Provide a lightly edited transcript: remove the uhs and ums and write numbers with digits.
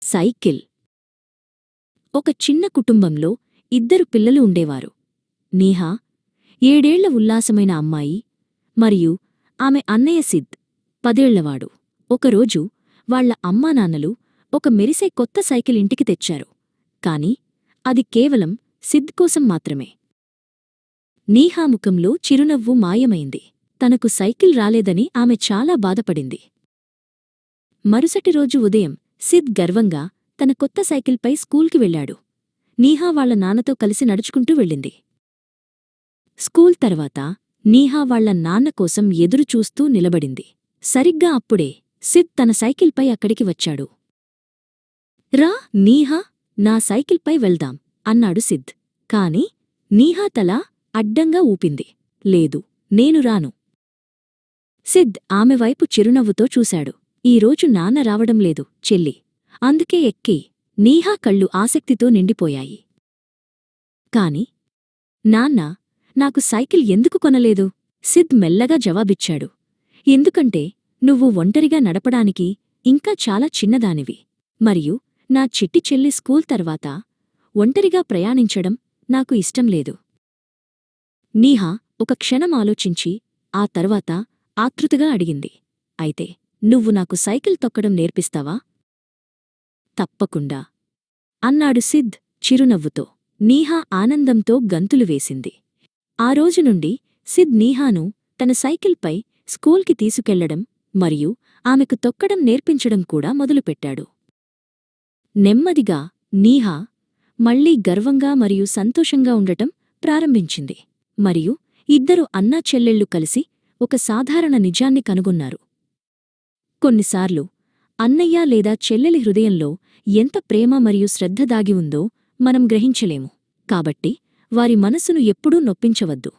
Cycle. ఒక చిన్న కుటుంబంలో ఇద్దరు పిల్లలు ఉండేవారు. నీహా 7 ఏళ్ల ఉల్లాసమైన అమ్మాయి, మరియు ఆమె అన్నయ్య సిద్ 10 ఏళ్లవాడు. ఒకరోజు వాళ్ల అమ్మానాన్నలు ఒక మెరిసే కొత్త సైకిల్ ఇంటికి తెచ్చారు. కాని అది కేవలం సిద్ కోసం మాత్రమే. నీహా ముఖంలో చిరునవ్వు మాయమైంది. తనకు సైకిల్ రాలేదని ఆమె చాలా బాధపడింది. మరుసటి రోజు ఉదయం సిద్ గర్వంగా తన కొత్త సైకిల్పై స్కూల్కి వెళ్లాడు. నీహా వాళ్ల నాన్నతో కలిసి నడుచుకుంటూ వెళ్ళింది. స్కూల్ తర్వాత నీహా వాళ్ల నాన్న కోసం ఎదురుచూస్తూ నిలబడింది. సరిగ్గా అప్పుడే సిద్ తన సైకిల్పై అక్కడికి వచ్చాడు. రా నీహా, నా సైకిల్పై వెళ్దాం అన్నాడు సిద్. కాని నీహా తల అడ్డంగా ఊపింది. లేదు, నేను రాను. సిద్ ఆమె వైపు చిరునవ్వుతో చూశాడు. ఈరోజు నాన్న రావడం లేదు చెల్లి, అందుకే ఎక్కి. నీహా కళ్ళు ఆసక్తితో నిండిపోయాయి. కాని నాన్న, నాకు సైకిల్ ఎందుకు కొనలేదు? సిద్ మెల్లగా జవాబిచ్చాడు. ఎందుకంటే నువ్వు ఒంటరిగా నడపడానికి ఇంకా చాలా చిన్నదానివి, మరియు నా చిట్టి చెల్లి స్కూల్ తర్వాత ఒంటరిగా ప్రయాణించడం నాకు ఇష్టం లేదు. నీహా ఒక క్షణం ఆలోచించి ఆ తర్వాత ఆతృతగా అడిగింది, అయితే నువ్వు నాకు సైకిల్ తొక్కడం నేర్పిస్తావా? తప్పకుండా అన్నాడు సిద్ చిరునవ్వుతో. నీహా ఆనందంతో గంతులు వేసింది. ఆ రోజునుండి సిద్ నీహాను తన సైకిల్పై స్కూల్కి తీసుకెళ్లడం మరియు ఆమెకు తొక్కడం నేర్పించడం కూడా మొదలుపెట్టాడు. నెమ్మదిగా నీహా మళ్లీ గర్వంగా మరియు సంతోషంగా ఉండటం ప్రారంభించింది. మరియు ఇద్దరు అన్నా చెల్లెళ్ళు కలిసి ఒక సాధారణ నిజాన్ని కనుగొన్నారు. కొన్నిసార్లు అన్నయ్య లేదా చెల్లెలి హృదయంలో ఎంత ప్రేమ మరియు శ్రద్ధ దాగి ఉందో మనం గ్రహించలేము. కాబట్టి వారి మనసును ఎప్పుడూ నొప్పించవద్దు.